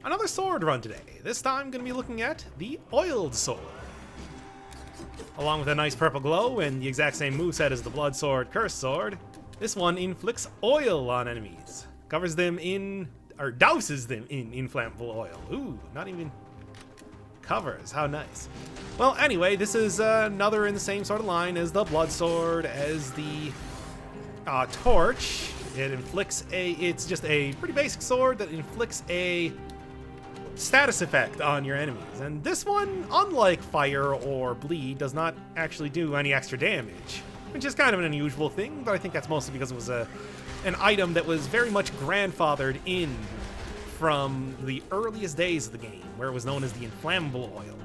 Another sword run today. This time I'm going to be looking at the Oiled Sword. Along with a nice purple glow and the exact same moveset as the Blood Sword, Cursed Sword, this one inflicts oil on enemies. Covers them in, or douses them in inflammable oil. Ooh, not even covers. How nice. Well, anyway, this is another in the same sort of line as the Blood Sword, as the Torch. It inflicts it's just a pretty basic sword that inflicts a status effect on your enemies. And this one, unlike Fire or Bleed, does not actually do any extra damage, which is kind of an unusual thing, but I think that's mostly because it was an item that was very much grandfathered in from the earliest days of the game, where it was known as the inflammable oil.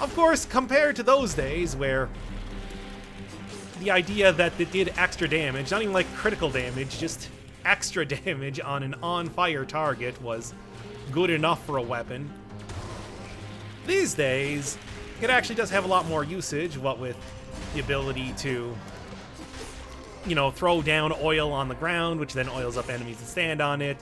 Of course, compared to those days where the idea that it did extra damage, not even like critical damage, just extra damage on an on-fire target was good enough for a weapon. These days, it actually does have a lot more usage, what with the ability to, you know, throw down oil on the ground, which then oils up enemies that stand on it,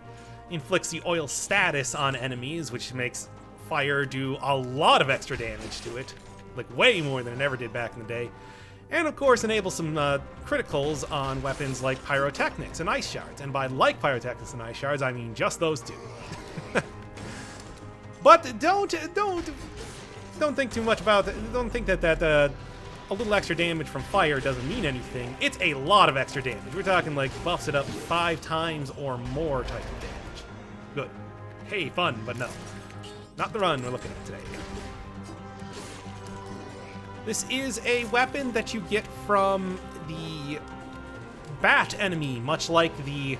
inflicts the oil status on enemies, which makes fire do a lot of extra damage to it, like way more than it ever did back in the day. And of course enables some criticals on weapons like pyrotechnics and ice shards. And by like pyrotechnics and ice shards, I mean just those two. But don't think too much about that. Don't think that a little extra damage from fire doesn't mean anything. It's a lot of extra damage. We're talking like buffs it up 5 times or more type of damage. Good. Hey, fun, but no. Not the run we're looking at today. This is a weapon that you get from the bat enemy, much like the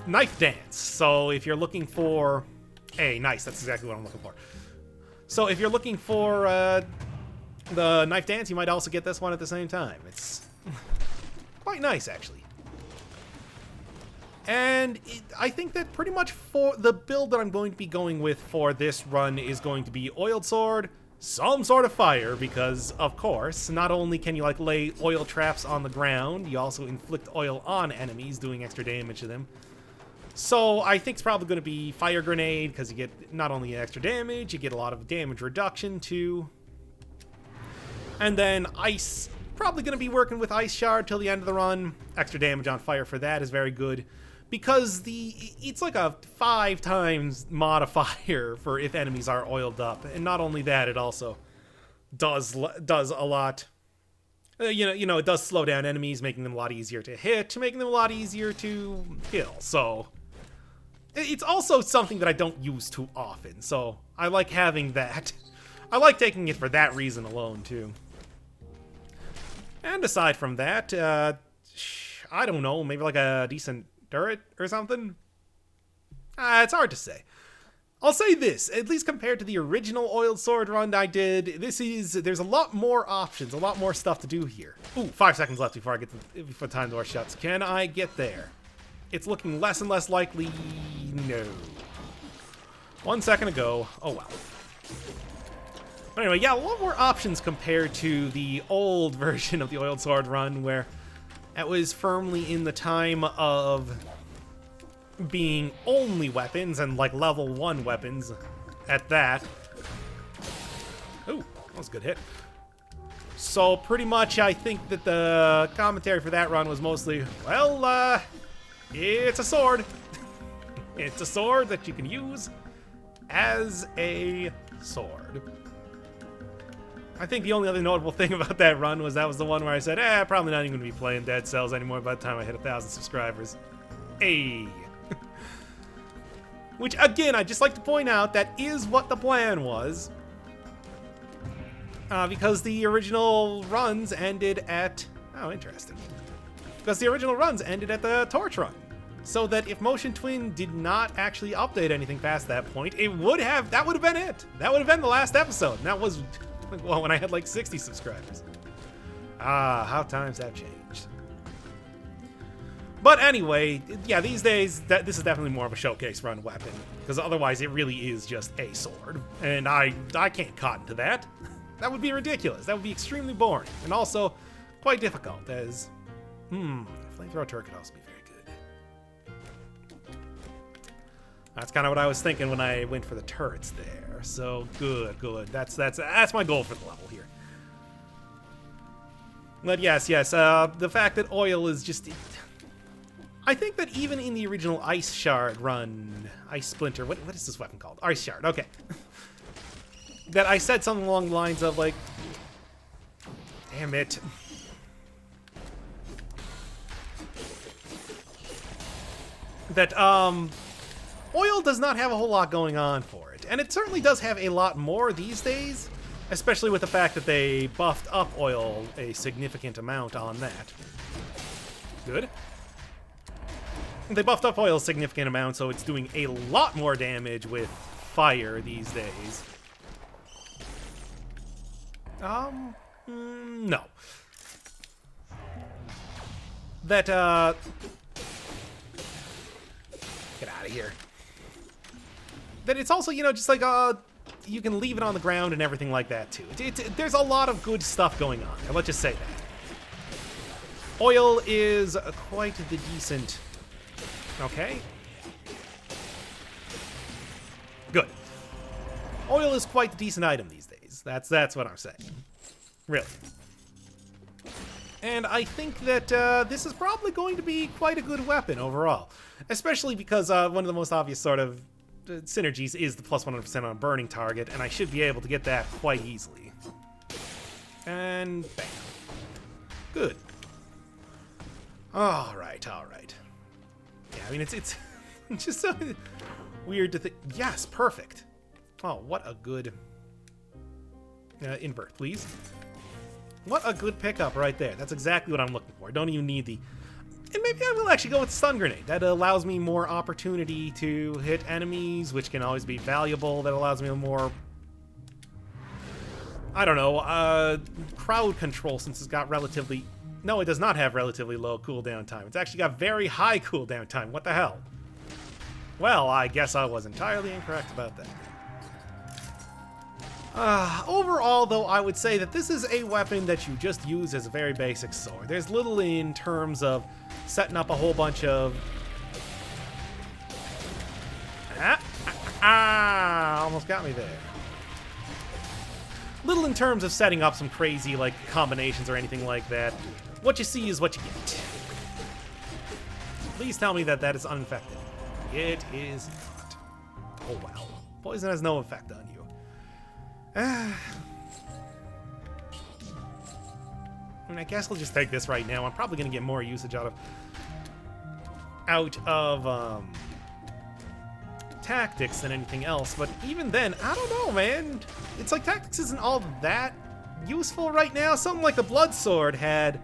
knife dance. So if you're looking for... Hey, nice, that's exactly what I'm looking for. So if you're looking for the knife dance, you might also get this one at the same time. It's quite nice, actually. And I think that pretty much for the build that I'm going to be going with for this run is going to be Oiled Sword, some sort of fire, because, of course, not only can you like lay oil traps on the ground, you also inflict oil on enemies, doing extra damage to them. So I think it's probably going to be Fire Grenade, because you get not only extra damage, you get a lot of damage reduction too. And then Ice, probably going to be working with Ice Shard till the end of the run. Extra damage on fire for that is very good, because it's like a 5 times modifier for if enemies are oiled up. And not only that, it also does a lot. You know, it does slow down enemies, making them a lot easier to hit, making them a lot easier to kill. So it's also something that I don't use too often, so I like having that. I like taking it for that reason alone, too. And aside from that, I don't know, maybe like a decent turret or something? It's hard to say. I'll say this, at least compared to the original Oiled Sword run I did, there's a lot more options, a lot more stuff to do here. Ooh, 5 seconds left before before time door shuts. Can I get there? It's looking less and less likely. No. 1 second ago. Oh well. But anyway, yeah, a lot more options compared to the old version of the Oiled Sword run, where it was firmly in the time of being only weapons and like level 1 weapons at that. Ooh, that was a good hit. So pretty much I think that the commentary for that run was mostly, well, it's a sword. It's a sword that you can use as a sword. I think the only other notable thing about that run was that was the one where I said, probably not even going to be playing Dead Cells anymore by the time I hit 1,000 subscribers. Hey. Which, again, I'd just like to point out, that is what the plan was. Because the original runs ended at... Oh, interesting. Because the original runs ended at the Torch run. So that if Motion Twin did not actually update anything past that point, that would have been it. That would have been the last episode. And that was, well, when I had like 60 subscribers. How times have changed. But anyway, yeah, these days, this is definitely more of a showcase run weapon, because otherwise it really is just a sword, and I can't cotton to that. That would be ridiculous. That would be extremely boring, and also quite difficult, as, Flamethrower Turret could also be very good. That's kind of what I was thinking when I went for the turrets there. So good. That's my goal for the level here. But yes, the fact that oil is just... I think that even in the original Ice Shard run, Ice Splinter, what is this weapon called? Ice Shard, okay. That I said something along the lines of, like... Damn it. That, oil does not have a whole lot going on for it. And it certainly does have a lot more these days, especially with the fact that they buffed up oil a significant amount on that. Good. They buffed up oil a significant amount, so it's doing a lot more damage with fire these days. No. That, get out of here. That it's also, you know, just like, you can leave it on the ground and everything like that, too. There's a lot of good stuff going on, let's just say that. Oil is quite the decent... Okay. Good. Oil is quite the decent item these days. That's what I'm saying. Really. And I think that this is probably going to be quite a good weapon overall. Especially because one of the most obvious sort of synergies is the plus 100% on a burning target, and I should be able to get that quite easily. And bam. Good. Alright. Yeah, I mean, it's just so weird to think. Yes, perfect. Oh, what a good... invert, please. What a good pickup right there. That's exactly what I'm looking for. I don't even need the... And maybe I will actually go with Stun Grenade. That allows me more opportunity to hit enemies, which can always be valuable. That allows me more... I don't know, crowd control, since it's got relatively... No, it does not have relatively low cooldown time. It's actually got very high cooldown time. What the hell? Well, I guess I was entirely incorrect about that. Overall, though, I would say that this is a weapon that you just use as a very basic sword. There's little in terms of setting up a whole bunch of... almost got me there. Little in terms of setting up some crazy, like, combinations or anything like that. What you see is what you get. Please tell me that that is uninfected. It is not. Oh, wow. Poison has no effect on you. I mean, I guess I'll just take this right now. I'm probably going to get more usage out of tactics than anything else, but even then, I don't know, man. It's like tactics isn't all that useful right now. Something like the Blood Sword had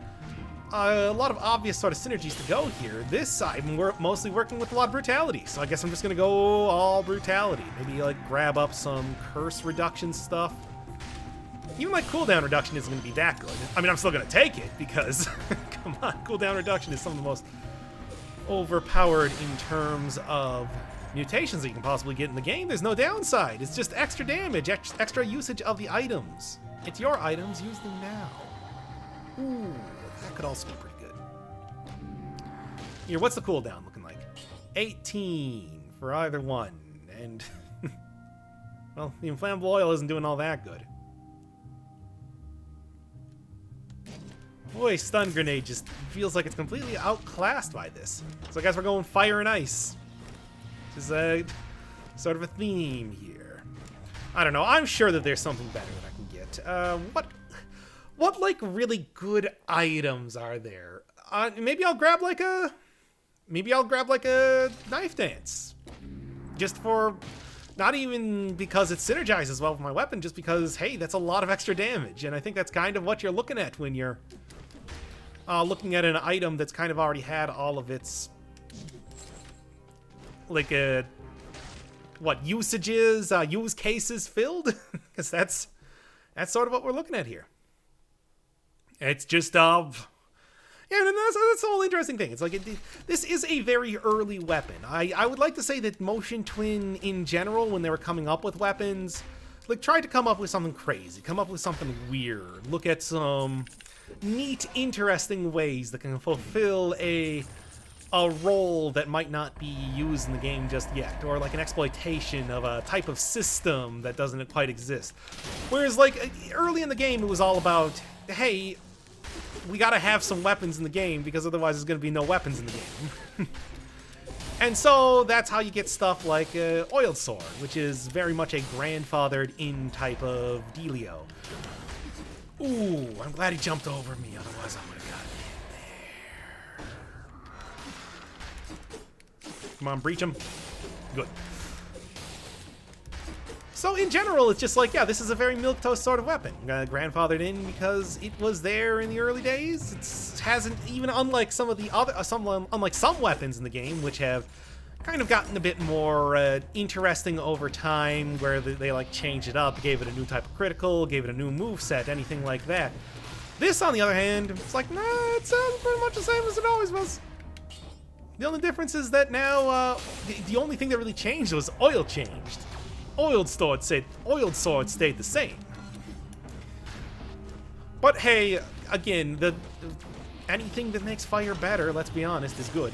a lot of obvious sort of synergies to go here. This I'm mostly working with a lot of brutality, so I guess I'm just gonna go all brutality. Maybe like grab up some curse reduction stuff. Even like cooldown reduction isn't gonna be that good. I mean, I'm still gonna take it because, come on, cooldown reduction is some of the most overpowered in terms of mutations that you can possibly get in the game. There's no downside. It's just extra damage, extra usage of the items. It's your items, use them now. Ooh, that could also be pretty good. Here, what's the cooldown looking like? 18 for either one, and well, the inflammable oil isn't doing all that good. Boy, Stun Grenade just feels like it's completely outclassed by this. So I guess we're going fire and ice. Which is a sort of a theme here. I don't know. I'm sure that there's something better that I can get. What like really good items are there? Maybe I'll grab like a Knife Dance. Just for, not even because it synergizes well with my weapon, just because, hey, that's a lot of extra damage. And I think that's kind of what you're looking at when you're looking at an item that's kind of already had all of its, like, usages, use cases filled? Because that's sort of what we're looking at here. It's just, yeah, and that's the whole interesting thing. It's like, this is a very early weapon. I would like to say that Motion Twin, in general, when they were coming up with weapons, like, tried to come up with something crazy, come up with something weird, look at some neat, interesting ways that can fulfill a a role that might not be used in the game just yet, or like an exploitation of a type of system that doesn't quite exist. Whereas like early in the game it was all about, hey, we gotta have some weapons in the game because otherwise there's gonna be no weapons in the game. And so that's how you get stuff like Oiled Sword, which is very much a grandfathered in type of dealio. Ooh, I'm glad he jumped over me, otherwise I would have gotten in there. Come on, breach him. Good. So in general, it's just like, yeah, this is a very milquetoast sort of weapon. Grandfathered in because it was there in the early days. It hasn't, even unlike some of the other, unlike some weapons in the game, which have kind of gotten a bit more interesting over time, where they like changed it up, gave it a new type of critical, gave it a new move set, anything like that. This, on the other hand, it's like, nah, it sounds pretty much the same as it always was. The only difference is that now, the only thing that really changed was oil changed. Oiled Sword stayed the same. But hey, again, anything that makes fire better, let's be honest, is good.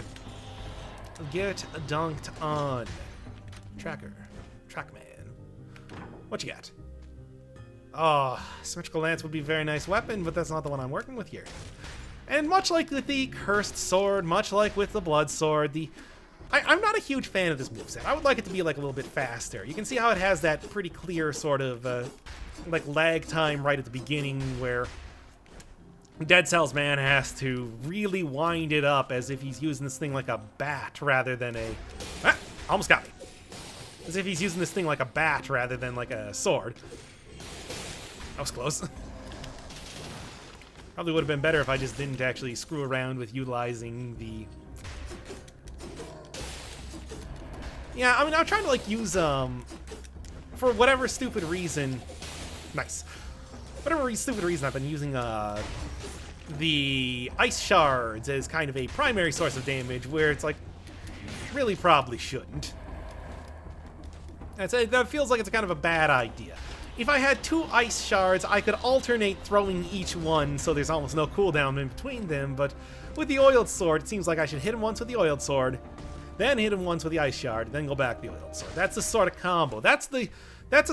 Get dunked on. Trackman. What you got? Oh, Symmetrical Lance would be a very nice weapon, but that's not the one I'm working with here. And much like with the Cursed Sword, much like with the Blood Sword, I'm not a huge fan of this moveset. I would like it to be like a little bit faster. You can see how it has that pretty clear sort of like lag time right at the beginning where Dead Cells Man has to really wind it up as if he's using this thing like a bat rather than a... Ah, almost got me. As if he's using this thing like a bat rather than like a sword. That was close. Probably would have been better if I just didn't actually screw around with utilizing the... Yeah, I mean, I'm trying to, like, use, for whatever stupid reason... Nice. Whatever stupid reason, I've been using, the Ice Shards as kind of a primary source of damage, where it's like, really probably shouldn't. That feels like it's kind of a bad idea. If I had 2 Ice Shards, I could alternate throwing each one so there's almost no cooldown in between them, but with the Oiled Sword, it seems like I should hit him once with the Oiled Sword, then hit him once with the Ice Shard, then go back to the Oiled Sword. That's the sort of combo. That's the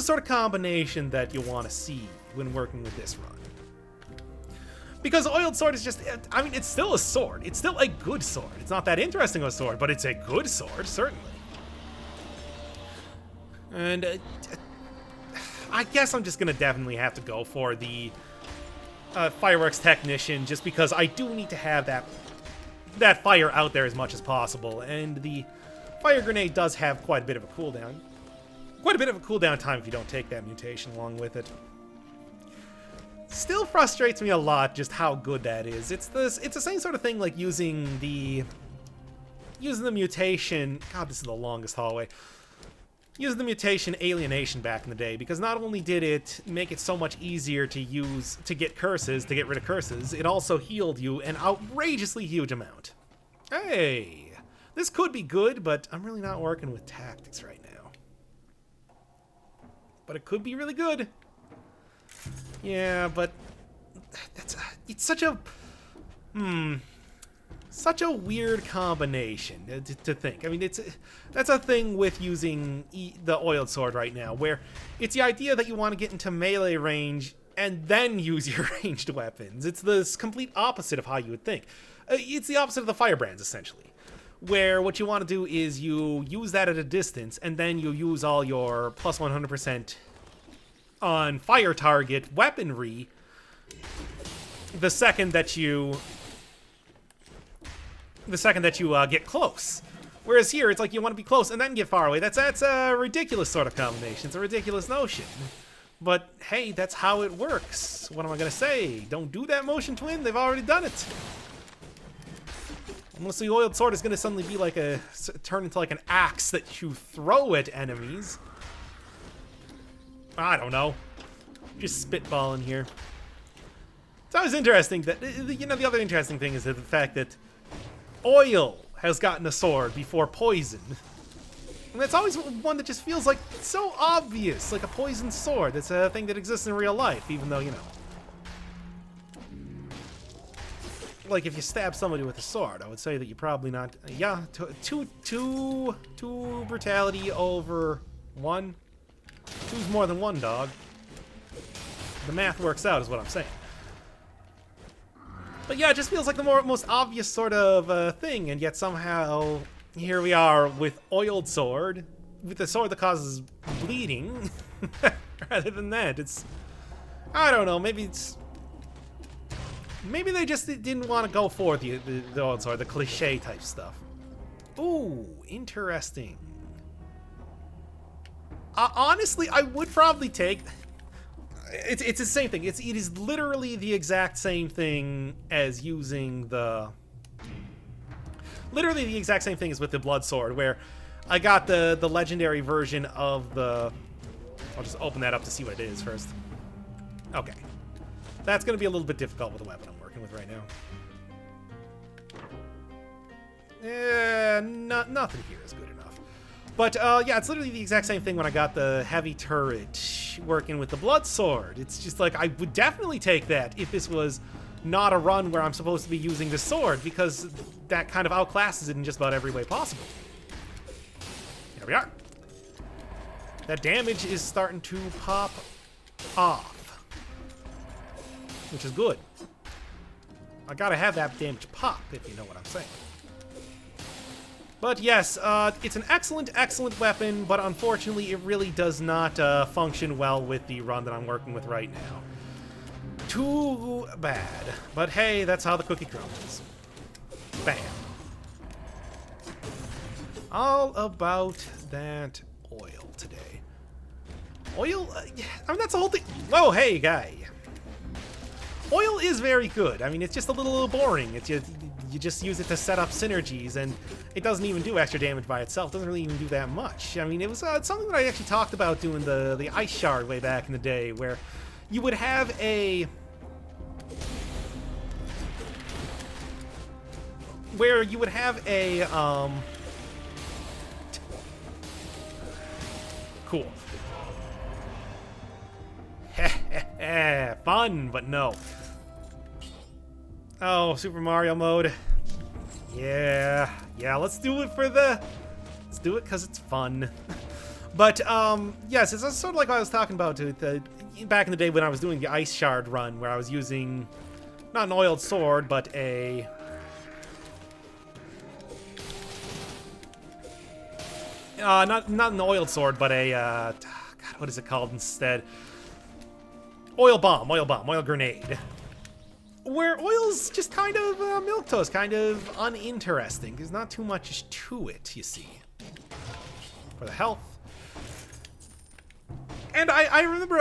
sort of combination that you want to see when working with this run. Because Oiled Sword is just, I mean, it's still a sword. It's still a good sword. It's not that interesting of a sword, but it's a good sword, certainly. And I guess I'm just going to definitely have to go for the Fireworks Technician, just because I do need to have that fire out there as much as possible, and the Fire Grenade does have quite a bit of a cooldown. Quite a bit of a cooldown time if you don't take that mutation along with it. Still frustrates me a lot just how good that is. It's the same sort of thing like using the mutation. God, this is the longest hallway. Using the mutation Alienation back in the day, because not only did it make it so much easier to get rid of curses, it also healed you an outrageously huge amount. Hey, this could be good, but I'm really not working with tactics right now. But it could be really good. Yeah, but it's such a weird combination to think. I mean, that's a thing with using the Oiled Sword right now, where it's the idea that you want to get into melee range and then use your ranged weapons. It's the complete opposite of how you would think. It's the opposite of the Firebrands, essentially, where what you want to do is you use that at a distance, and then you use all your plus 100% on fire target weaponry the second that you get close. Whereas here, it's like you want to be close and then get far away. That's a ridiculous sort of combination. It's a ridiculous notion. But hey, that's how it works. What am I gonna say? Don't do that motion twin. They've already done it. Unless the Oiled Sword is gonna suddenly be like turn into like an axe that you throw at enemies. I don't know. Just spitballing here. It's always interesting that, you know, the other interesting thing is that the fact that oil has gotten a sword before poison. And that's always one that just feels like so obvious, like a poison sword. It's a thing that exists in real life, even though, you know. like if you stab somebody with a sword, I would say that you're probably not. Yeah, two brutality over 1. 2's more than 1, dog. The math works out, is what I'm saying. But yeah, it just feels like the most obvious sort of thing, and yet somehow here we are with Oiled Sword, with a sword that causes bleeding. Rather than that, it's, I don't know, maybe they just didn't want to go for the Oiled Sword, the cliche type stuff. Ooh, interesting. Honestly, I would probably take. It's the same thing. It is literally the exact same thing as using the. Literally the exact same thing as with the Blood Sword, where I got the legendary version of the. I'll just open that up to see what it is first. Okay, that's going to be a little bit difficult with the weapon I'm working with right now. Nothing here is good enough. But yeah, it's literally the exact same thing when I got the heavy turret working with the Blood Sword. It's just like, I would definitely take that if this was not a run where I'm supposed to be using the sword, because that kind of outclasses it in just about every way possible. Here we are. That damage is starting to pop off, which is good. I gotta have that damage pop, if you know what I'm saying. But yes, it's an excellent, excellent weapon, but unfortunately it really does not function well with the run that I'm working with right now. Too bad. But hey, that's how the cookie crumbles. Bam. All about that oil today. Oil? I mean, that's the whole thing. Whoa, hey, guy. Oil is very good. I mean, it's just a little boring. It's just, you just use it to set up synergies, and it doesn't even do extra damage by itself. It doesn't really even do that much. I mean, it was something that I actually talked about doing the Ice Shard way back in the day, where you would have a... Cool. Fun, but no. Oh, Super Mario mode. Yeah, let's do it let's do it because it's fun. But, yes, it's sort of like what I was talking about back in the day when I was doing the Ice Shard run, where I was using not an oiled sword, but a... not an oiled sword, but a, God, what is it called instead? Oil grenade. Where oil's just kind of milquetoast, kind of uninteresting. There's not too much to it, you see. For the health. And I remember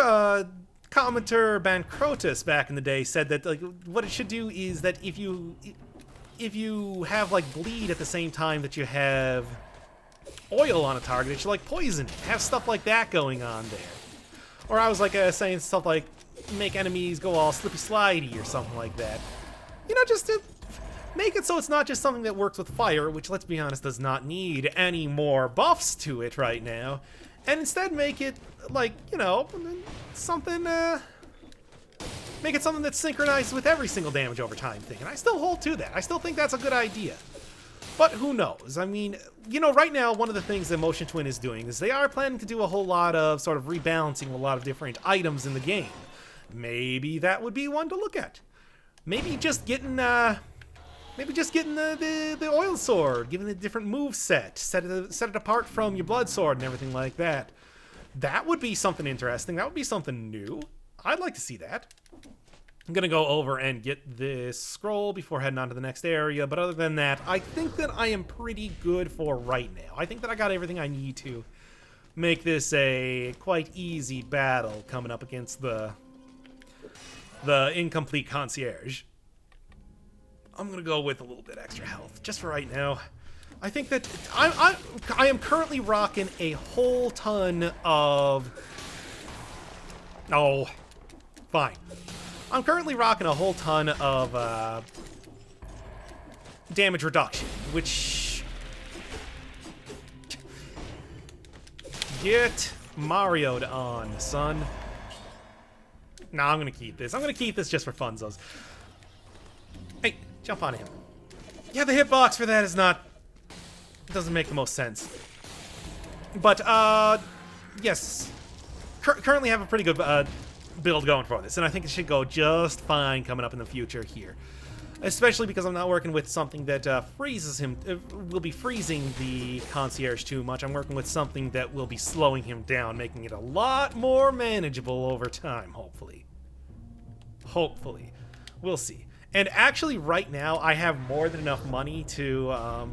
commenter Bancrotus back in the day said that like what it should do is that if you have like bleed at the same time that you have oil on a target, it should like poison it. Have stuff like that going on there. Or I was like saying stuff like make enemies go all slippy slidey or something like that. You know, just to make it so it's not just something that works with fire, which, let's be honest, does not need any more buffs to it right now. And instead make it, like, you know, something, make it something that's synchronized with every single damage over time thing. And I still hold to that. I still think that's a good idea. But who knows? I mean, you know, right now, one of the things that Motion Twin is doing is they are planning to do a whole lot of sort of rebalancing a lot of different items in the game. Maybe that would be one to look at. Maybe just getting the oil sword, giving it a different move set it apart from your blood sword and everything like that. That would be something interesting. That would be something new. I'd like to see that. I'm gonna go over and get this scroll before heading on to the next area, but other than that, I think that I am pretty good for right now. I think that I got everything I need to make this a quite easy battle coming up against the incomplete concierge. I'm gonna go with a little bit extra health just for right now. I think that I am currently rocking a whole ton of... Oh, fine. I'm currently rocking a whole ton of damage reduction, which... Get Mario'd on, son. Nah, I'm gonna keep this. I'm gonna keep this just for funzos. Hey, Jump on him. Yeah, the hitbox for that is not... It doesn't make the most sense. But, yes. Currently have a pretty good build going for this, and I think it should go just fine coming up in the future here. Especially because I'm not working with something that freezes him, will be freezing the concierge too much. I'm working with something that will be slowing him down, making it a lot more manageable over time, hopefully. Hopefully. We'll see. And actually, right now, I have more than enough money to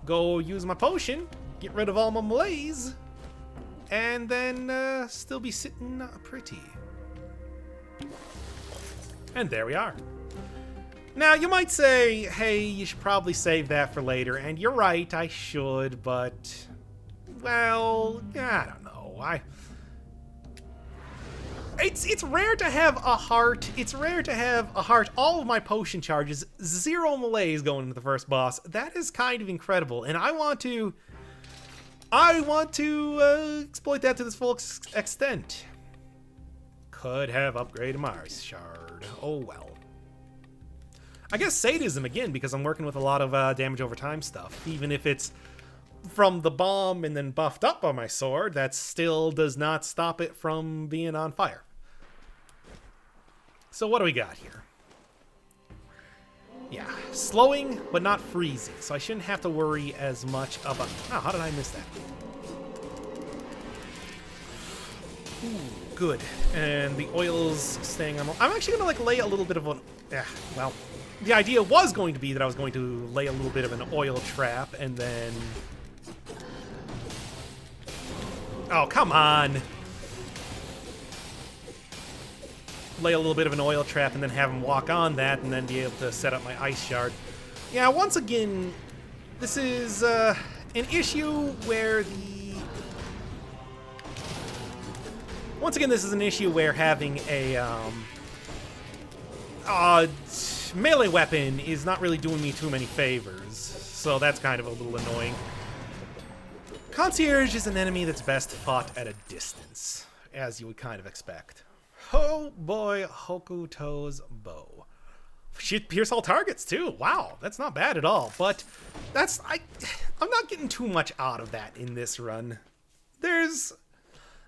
go use my potion, get rid of all my malaise, and then still be sitting pretty. And there we are. Now, you might say, hey, you should probably save that for later, and you're right, I should, but, well, I don't know. It's rare to have a heart. It's rare to have a heart. All of my potion charges, 0 malaise going into the first boss. That is kind of incredible, and I want to exploit that to this full extent. Could have upgraded my ice shard. Oh well. I guess sadism again, because I'm working with a lot of damage over time stuff. Even if it's from the bomb and then buffed up on my sword, that still does not stop it from being on fire. So what do we got here? Yeah, slowing, but not freezing. So I shouldn't have to worry as much about... Oh, how did I miss that? Ooh, good. And the oil's staying on... I'm actually going to, like, lay a little bit of an... Yeah, well... The idea was going to be that I was going to lay a little bit of an oil trap and then... Oh, come on! Lay a little bit of an oil trap and then have him walk on that and then be able to set up my ice shard. Yeah, once again, this is an issue where the... Once again, this is an issue where having a... melee weapon is not really doing me too many favors, so that's kind of a little annoying. Concierge is an enemy that's best fought at a distance, as you would kind of expect. Oh boy, Hokuto's bow. She pierce all targets too. Wow, that's not bad at all. But that's I'm not getting too much out of that in this run.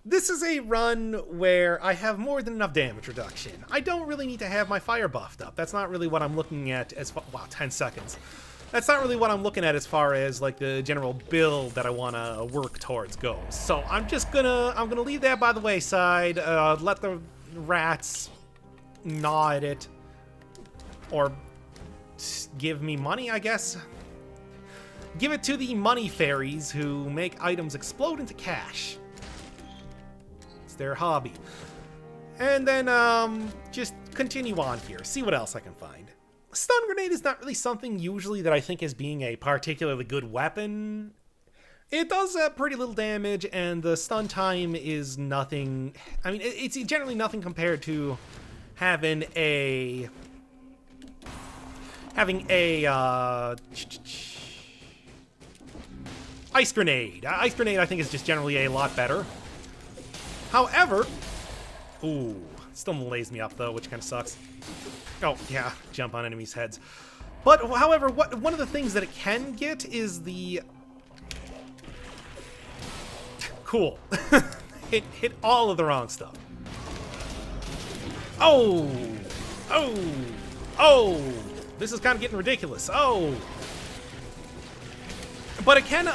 This is a run where I have more than enough damage reduction. I don't really need to have my fire buffed up. That's not really what I'm looking at as far... Wow, 10 seconds. That's not really what I'm looking at as far as, like, the general build that I want to work towards goes. So I'm just gonna... I'm gonna leave that by the wayside. Let the rats gnaw at it. Or give me money, I guess. Give it to the money fairies who make items explode into cash. Their hobby. And then just continue on here, see what else I can find. Stun grenade is not really something usually that I think as being a particularly good weapon. It does pretty little damage, and the stun time is nothing. I mean, it's generally nothing compared to having a ice grenade. Ice grenade I think is just generally a lot better. However, ooh, still malays me up though, which kind of sucks. Oh yeah, jump on enemies' heads. But however, one of the things that it can get is the cool. It hit all of the wrong stuff. Oh, oh, oh! This is kind of getting ridiculous. Oh, but it can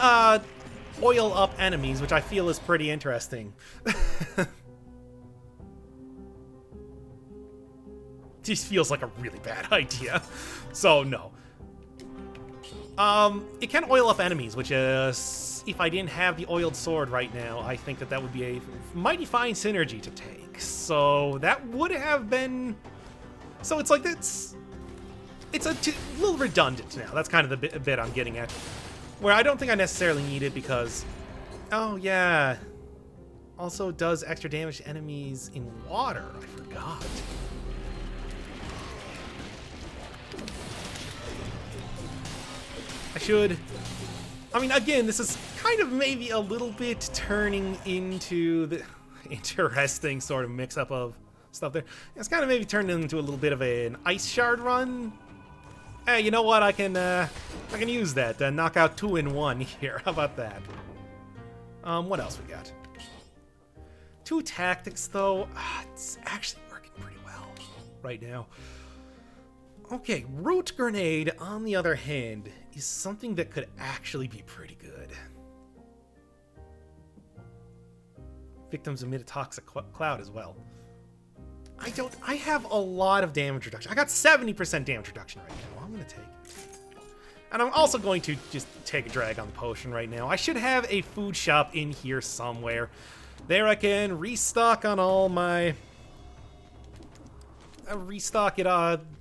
oil up enemies, which I feel is pretty interesting. Just feels like a really bad idea. So no. It can oil up enemies, which is, if I didn't have the oiled sword right now, I think that would be a mighty fine synergy to take. So that would have been... So it's like, it's a little redundant now. That's kind of the bit I'm getting at. Where I don't think I necessarily need it because... Oh, yeah. Also does extra damage to enemies in water. I forgot. I should... I mean, again, this is kind of maybe a little bit turning into the interesting sort of mix-up of stuff there. It's kind of maybe turned into a little bit of an ice shard run. Hey, you know what? I can use that. Knock out 2 in 1 here. How about that? What else we got? 2 tactics, though. It's actually working pretty well right now. Okay, Root Grenade, on the other hand, is something that could actually be pretty good. Victims emit a toxic cloud as well. I have a lot of damage reduction. I got 70% damage reduction right now. I'm gonna take. And I'm also going to just take a drag on the potion right now. I should have a food shop in here somewhere. There I can restock on all my... restock it,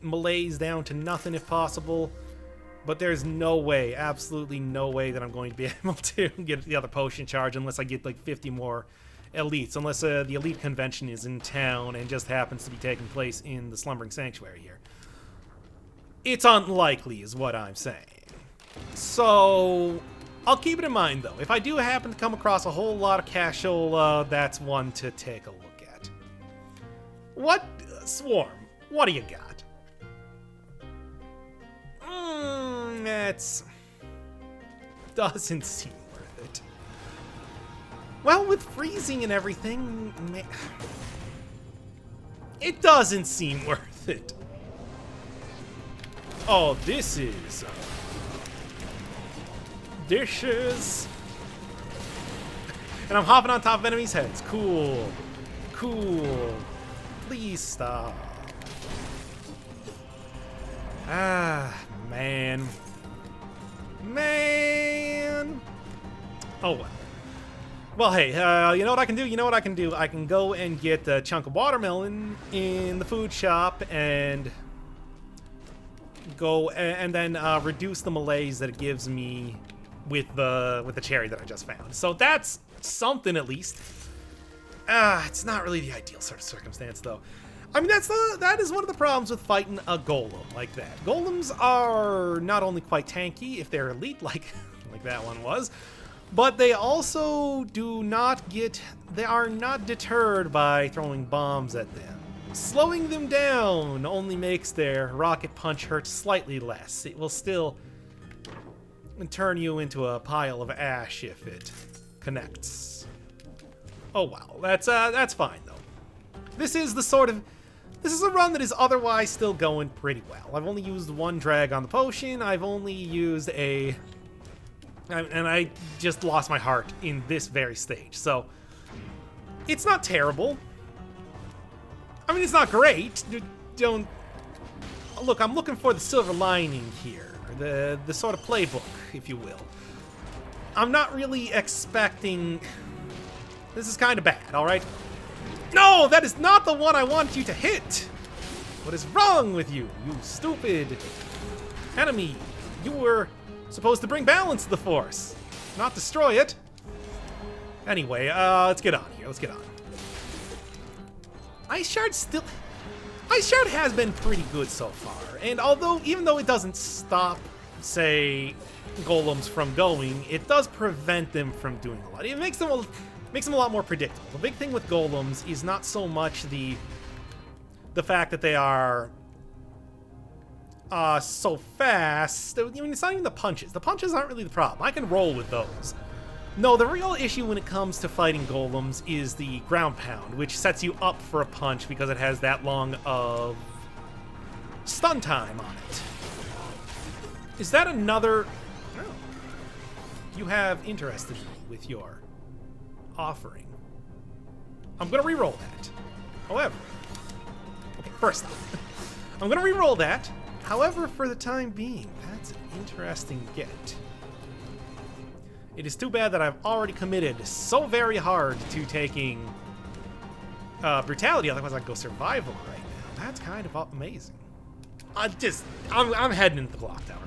malaise down to nothing if possible. But there's no way, absolutely no way that I'm going to be able to get the other potion charge unless I get like 50 more elites. Unless the elite convention is in town and just happens to be taking place in the Slumbering Sanctuary here. It's unlikely is what I'm saying. So, I'll keep it in mind though. If I do happen to come across a whole lot of cashola, that's one to take a look at. What? Swarm, what do you got? That's... doesn't seem worth it. Well, with freezing and everything... it doesn't seem worth it. Oh, this is... dishes. And I'm hopping on top of enemies' heads. Cool. Cool. Please stop. Ah, man. Man. Oh, well. Well, hey, you know what I can do? You know what I can do? I can go and get a chunk of watermelon in the food shop and go and then reduce the malaise that it gives me with the cherry that I just found. So that's something at least. It's not really the ideal sort of circumstance, though. I mean, that is one of the problems with fighting a golem like that. Golems are not only quite tanky if they're elite, like that one was, but they also they are not deterred by throwing bombs at them. Slowing them down only makes their rocket punch hurt slightly less. It will still turn you into a pile of ash if it connects. Oh wow, that's fine though. This is a run that is otherwise still going pretty well. I've only used 1 drag on the potion. I've only used and I just lost my heart in this very stage. So it's not terrible. I mean, it's not great. Don't look. I'm looking for the silver lining here, the sort of playbook, if you will. I'm not really expecting. This is kind of bad. All right. No, that is not the one I want you to hit. What is wrong with you, you stupid enemy? You were supposed to bring balance to the force, not destroy it. Anyway, let's get on here. Let's get on. Ice Shard has been pretty good so far, and even though it doesn't stop, say, golems from going, it does prevent them from doing a lot. It makes them a lot more predictable. The big thing with golems is not so much the fact that they are so fast. I mean, it's not even the punches. The punches aren't really the problem. I can roll with those. No, the real issue when it comes to fighting golems is the ground pound, which sets you up for a punch because it has that long of stun time on it. Is that another... No. You have interested me with your offering. I'm going to re-roll that. However... Okay, first off. I'm going to re-roll that. However, for the time being, that's an interesting get. It is too bad that I've already committed so very hard to taking brutality, otherwise I'd go survival right now. That's kind of amazing. I'm heading into the clock tower.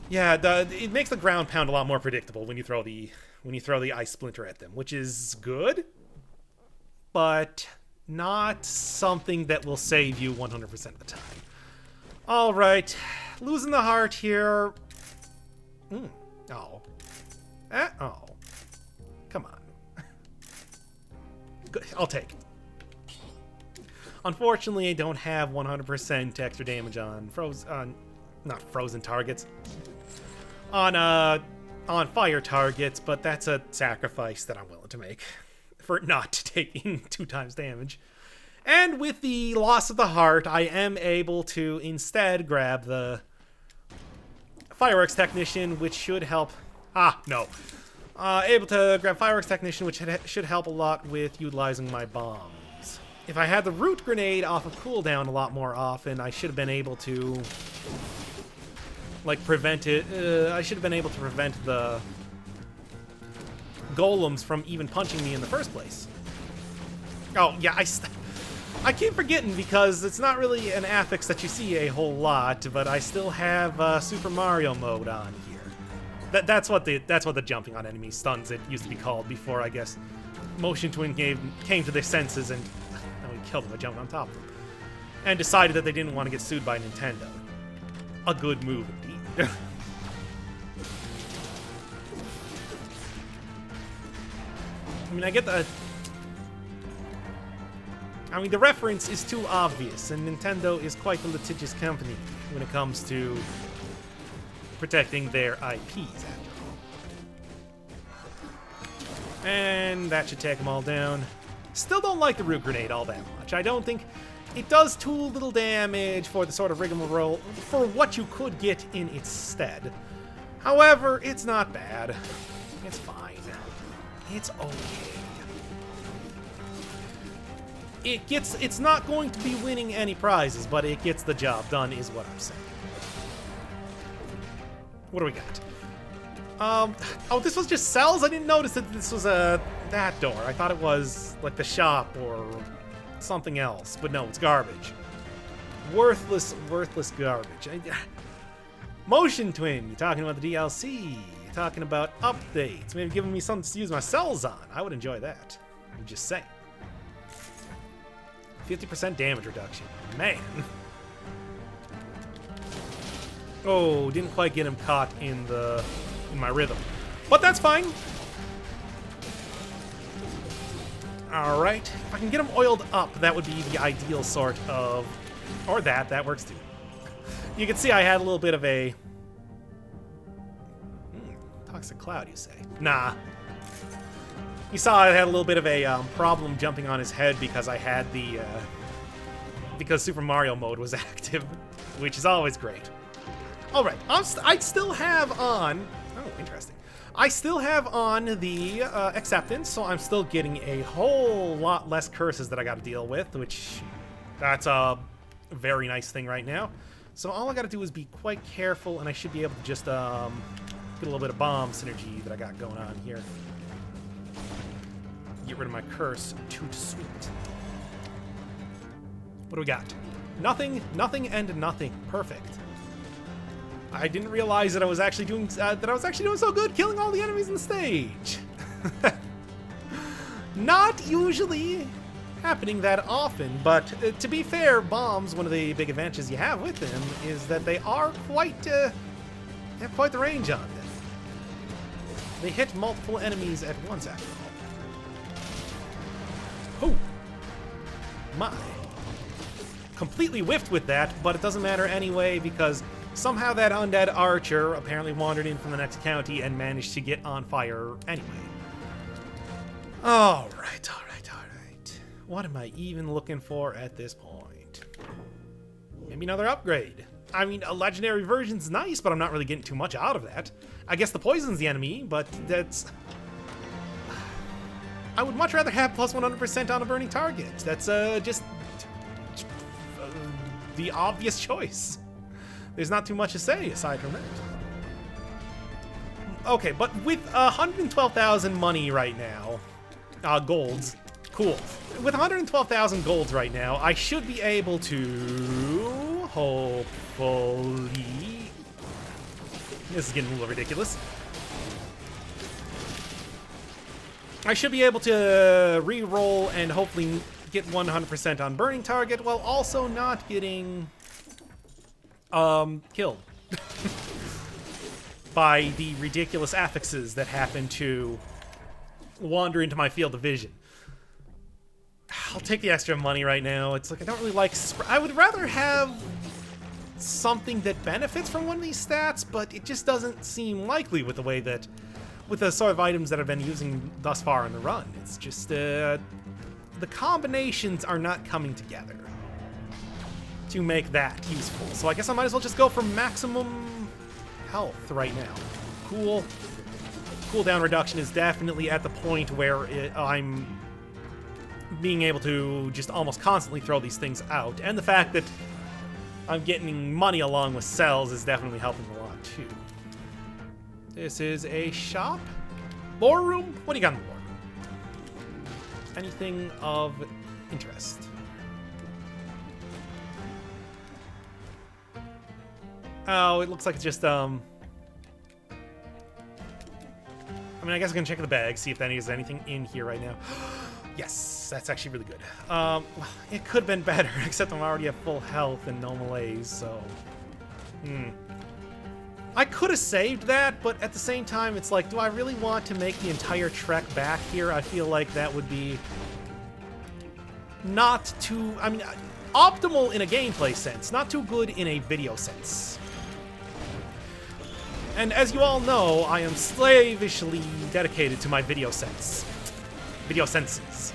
Yeah, it makes the ground pound a lot more predictable when you throw the ice splinter at them, which is good, but not something that will save you 100% of the time. All right, losing the heart here. Oh. Oh. Come on. Good. I'll take it. Unfortunately, I don't have 100% extra damage on not frozen targets. On fire targets, but that's a sacrifice that I'm willing to make for not taking 2 times damage. And with the loss of the heart, I am able to instead grab the Fireworks Technician, which should help. Able to grab Fireworks Technician, which should help a lot with utilizing my bombs. If I had the Root Grenade off of cooldown a lot more often, I should have been able to, like, prevent it. I should have been able to prevent the golems from even punching me in the first place. Oh, yeah, I keep forgetting because it's not really an affix that you see a whole lot, but I still have Super Mario mode on here. That's what the jumping on enemy stuns it used to be called before, I guess, Motion Twin came to their senses and we killed them by jumping on top of them, and decided that they didn't want to get sued by Nintendo. A good move indeed. I mean, the reference is too obvious, and Nintendo is quite a litigious company when it comes to protecting their IPs, after all. And that should take them all down. Still don't like the Root Grenade all that much. I don't think it does too little damage for the sort of rigmarole for what you could get in its stead. However, it's not bad. It's fine. It's okay. It's not going to be winning any prizes, but it gets the job done, is what I'm saying. What do we got? Oh, this was just cells? I didn't notice that this was that door. I thought it was like the shop or something else, but no, it's garbage. Worthless garbage. Motion Twin, you're talking about the DLC. You're talking about updates. Maybe giving me something to use my cells on. I would enjoy that. I'm just saying. 50% damage reduction. Man. Oh, didn't quite get him caught in my rhythm. But that's fine. Alright. If I can get him oiled up, that would be the ideal sort of... Or that works too. You can see I had a little bit of a... toxic cloud, you say? Nah. You saw I had a little bit of a problem jumping on his head because I had the... because Super Mario mode was active, which is always great. Alright, I still have on... Oh, interesting. I still have on the acceptance, so I'm still getting a whole lot less curses that I gotta deal with, which... That's a very nice thing right now. So all I gotta do is be quite careful, and I should be able to just get a little bit of bomb synergy that I got going on here. Get rid of my curse. Toot sweet. What do we got? Nothing, and nothing. Perfect. I didn't realize that I was actually doing so good, killing all the enemies in the stage. Not usually happening that often, but to be fair, bombs, one of the big advantages you have with them is that they are they have quite the range on them. They hit multiple enemies at once, after all. Oh my. Completely whiffed with that, but it doesn't matter anyway because somehow that undead archer apparently wandered in from the next county and managed to get on fire anyway. Alright. What am I even looking for at this point? Maybe another upgrade. I mean, a legendary version's nice, but I'm not really getting too much out of that. I guess the poison's the enemy, but that's... I would much rather have plus 100% on a burning target. That's just the obvious choice. There's not too much to say aside from that. Okay, but with 112,000 money right now, golds, cool. With 112,000 golds right now, I should be able to, hopefully... This is getting a little ridiculous. I should be able to re-roll and hopefully get 100% on burning target while also not getting killed by the ridiculous affixes that happen to wander into my field of vision. I'll take the extra money right now. It's like I don't really like... I would rather have something that benefits from one of these stats, but it just doesn't seem likely with the way that, with the sort of items that I've been using thus far in the run. It's just, the combinations are not coming together to make that useful. So I guess I might as well just go for maximum health right now. Cool. Cooldown reduction is definitely at the point where I'm being able to just almost constantly throw these things out. And the fact that I'm getting money along with cells is definitely helping a lot too. This is a shop? Lore room? What do you got in the lore room? Anything of interest? Oh, it looks like it's just, I mean, I guess I can check the bag, see if there's anything in here right now. Yes, that's actually really good. It could have been better, except I'm already at full health and no malaise, so... I could have saved that, but at the same time, it's like, do I really want to make the entire trek back here? I feel like that would be not too... I mean, optimal in a gameplay sense, not too good in a video sense. And as you all know, I am slavishly dedicated to my video sense. Video senses.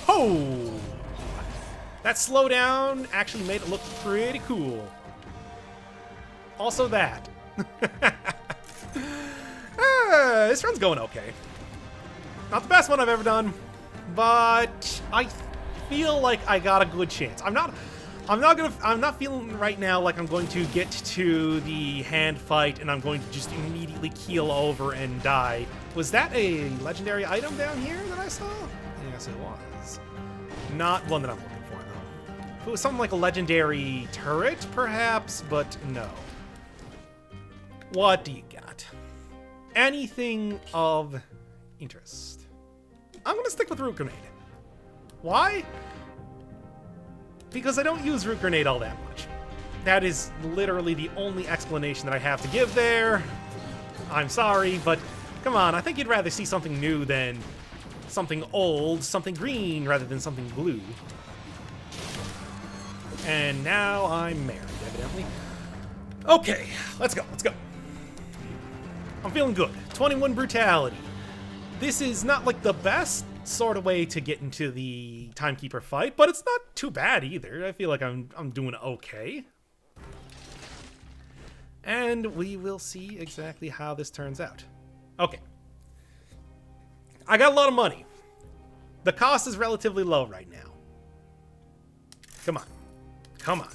Oh! That slowdown actually made it look pretty cool. Also that. This run's going okay. Not the best one I've ever done, but I feel like I got a good chance. I'm not feeling right now like I'm going to get to the hand fight and I'm going to just immediately keel over and die. Was that a legendary item down here that I saw? Yes, it was. Not one that I'm looking for, though. If it was something like a legendary turret, perhaps, but no. What do you got? Anything of interest? I'm gonna stick with Root Grenade. Why? Because I don't use Root Grenade all that much. That is literally the only explanation that I have to give there. I'm sorry, but come on, I think you'd rather see something new than something old, something green rather than something blue. And now I'm married, evidently. Okay, let's go, let's go. I'm feeling good. 21 Brutality. This is not like the best sort of way to get into the Timekeeper fight, but it's not too bad either. I feel like I'm doing okay. And we will see exactly how this turns out. Okay. I got a lot of money. The cost is relatively low right now. Come on. Come on.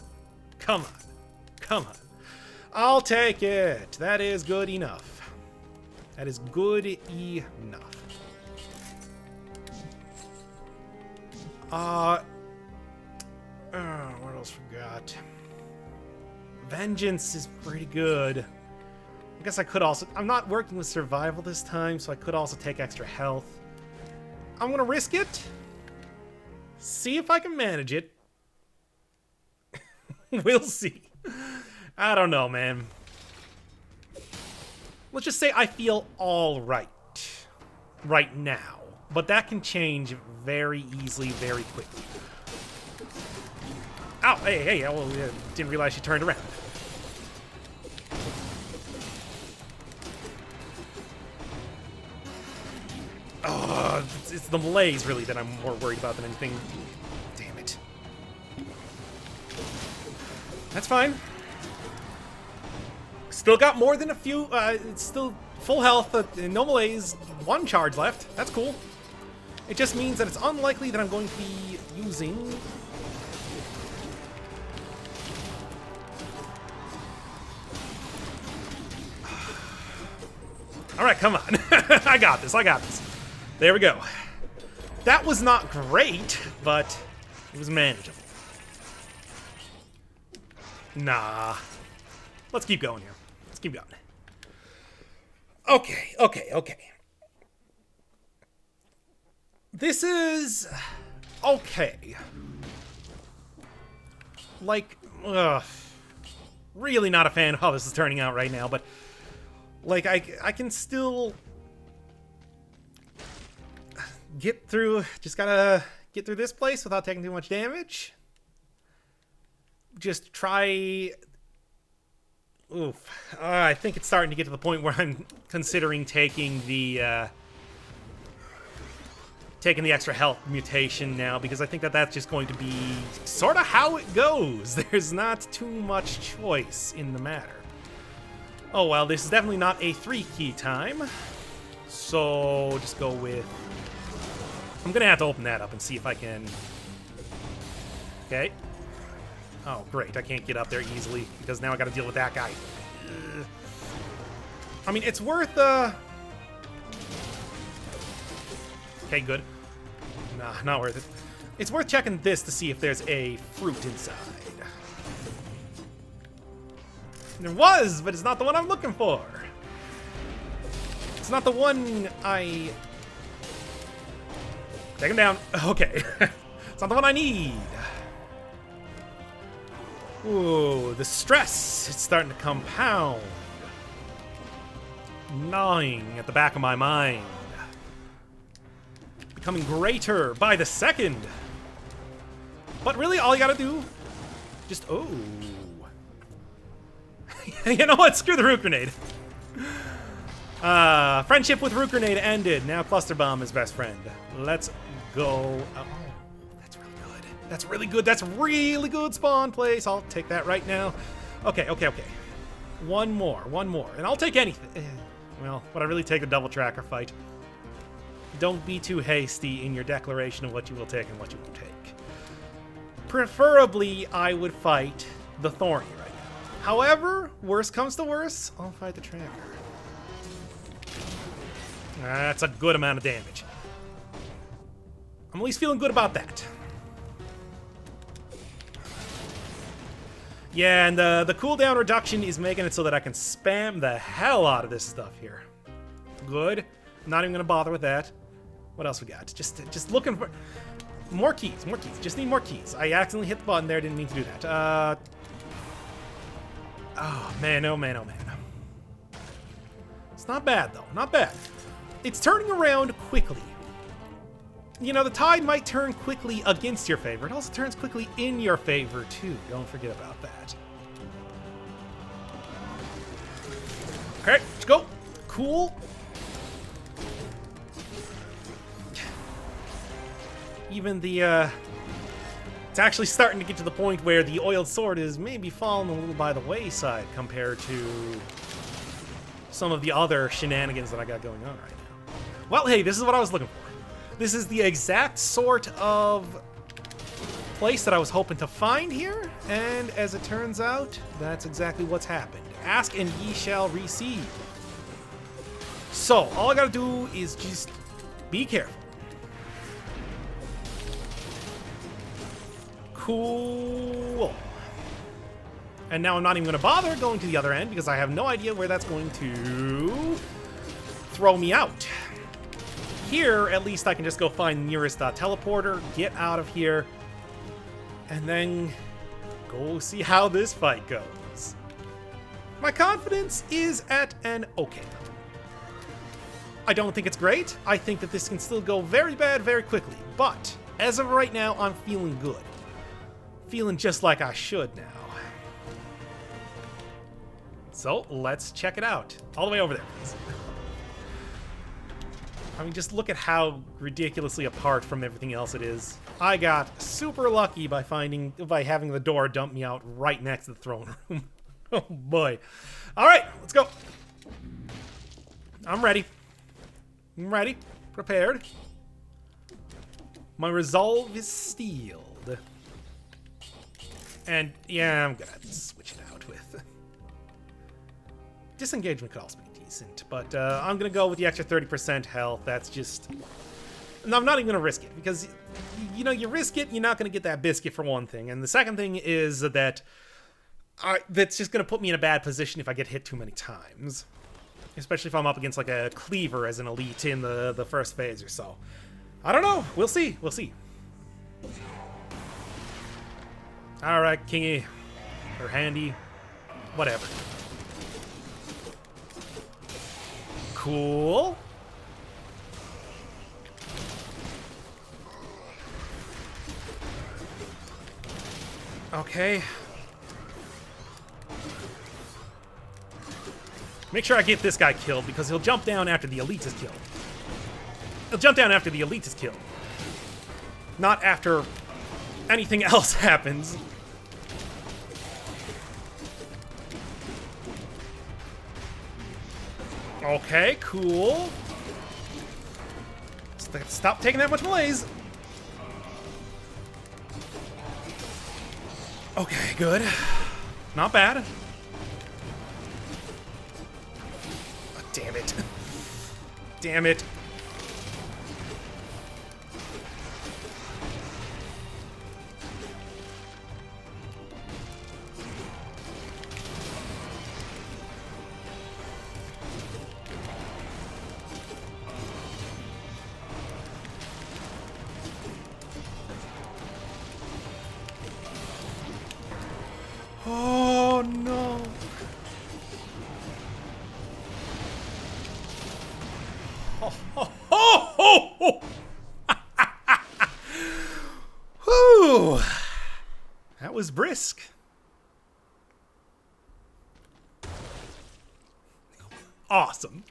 Come on. Come on. I'll take it. That is good enough. That is good enough. What else forgot? Vengeance is pretty good. I guess I could also... I'm not working with survival this time, so I could also take extra health. I'm gonna risk it. See if I can manage it. We'll see. I don't know, man. Let's just say I feel all right right now. But that can change very easily, very quickly. Ow! Hey, well, didn't realize she turned around. Oh, it's the malaise, really, that I'm more worried about than anything. Damn it. That's fine. Still got more than a few, it's still full health, no malaise, 1 charge left. That's cool. It just means that it's unlikely that I'm going to be using... Alright, come on. I got this, I got this. There we go. That was not great, but it was manageable. Nah. Let's keep going here. Let's keep going. Okay. This is... okay. Like, really not a fan of how this is turning out right now, but... like, I can still... get through... just gotta get through this place without taking too much damage. just try... Oof. I think it's starting to get to the point where I'm considering taking the extra health mutation now, because I think that that's just going to be sort of how it goes. There's not too much choice in the matter. Oh, well, this is definitely not a 3-key time. So just go with... I'm going to have to open that up and see if I can... Okay. Oh, great. I can't get up there easily because now I got to deal with that guy. Ugh. I mean, it's worth... Okay, good. Nah, not worth it. It's worth checking this to see if there's a fruit inside. There was, but it's not the one I'm looking for. It's not the one I... Take him down. Okay. It's not the one I need. Ooh, the stress. It's starting to compound. Gnawing at the back of my mind. Becoming greater by the second. But really, all you gotta do... Just... Oh. You know what? Screw the root grenade. Friendship with root grenade ended. Now Cluster Bomb is best friend. Let's go. Oh, that's really good. That's really good. That's really good spawn place. I'll take that right now. Okay, okay, okay. One more. And I'll take anything. Well, would I really take a double tracker fight? Don't be too hasty in your declaration of what you will take and what you won't take. Preferably, I would fight the Thorny right now. However, worst comes to worst, I'll fight the tracker. That's a good amount of damage. I'm at least feeling good about that. Yeah, and the cooldown reduction is making it so that I can spam the hell out of this stuff here. Good. I'm not even going to bother with that. What else we got? Just looking for... More keys, more keys. Just need more keys. I accidentally hit the button there. Didn't mean to do that. Oh, man, oh, man, oh, man. It's not bad, though. Not bad. It's turning around quickly. You know, the tide might turn quickly against your favor. It also turns quickly in your favor, too. Don't forget about that. Okay, let's go. Cool. Even the, it's actually starting to get to the point where the oiled sword is maybe falling a little by the wayside compared to some of the other shenanigans that I got going on right now. Well, hey, this is what I was looking for. This is the exact sort of place that I was hoping to find here, and as it turns out, that's exactly what's happened. Ask and ye shall receive. So, all I gotta do is just be careful. Cool. And now I'm not even going to bother going to the other end because I have no idea where that's going to throw me out. Here, at least I can just go find the nearest teleporter, get out of here, and then go see how this fight goes. My confidence is at an okay level. I don't think it's great. I think that this can still go very bad very quickly, but as of right now, I'm feeling good. Feeling just like I should now. So, let's check it out. All the way over there, please. I mean, just look at how ridiculously apart from everything else it is. I got super lucky by having the door dump me out right next to the throne room. Oh boy. Alright, let's go. I'm ready. I'm ready. Prepared. My resolve is steeled. And yeah, I'm gonna switch it out with... Disengagement could also be decent, but I'm gonna go with the extra 30% health. That's just... No, I'm not even gonna risk it, because, you know, you risk it, you're not gonna get that biscuit for one thing. And the second thing is that that's just gonna put me in a bad position if I get hit too many times. Especially if I'm up against, like, a cleaver as an elite in the first phase or so. I don't know. We'll see. We'll see. Alright, Kingy. Or Handy. Whatever. Cool. Okay. Make sure I get this guy killed, because he'll jump down after the elite is killed. He'll jump down after the elite is killed. Not after anything else happens. Okay, cool. Stop taking that much malaise. Okay, good. Not bad. Oh, damn it. Damn it. Oh no. Oh, oh, oh, oh, oh. Whew. That was brisk. Awesome.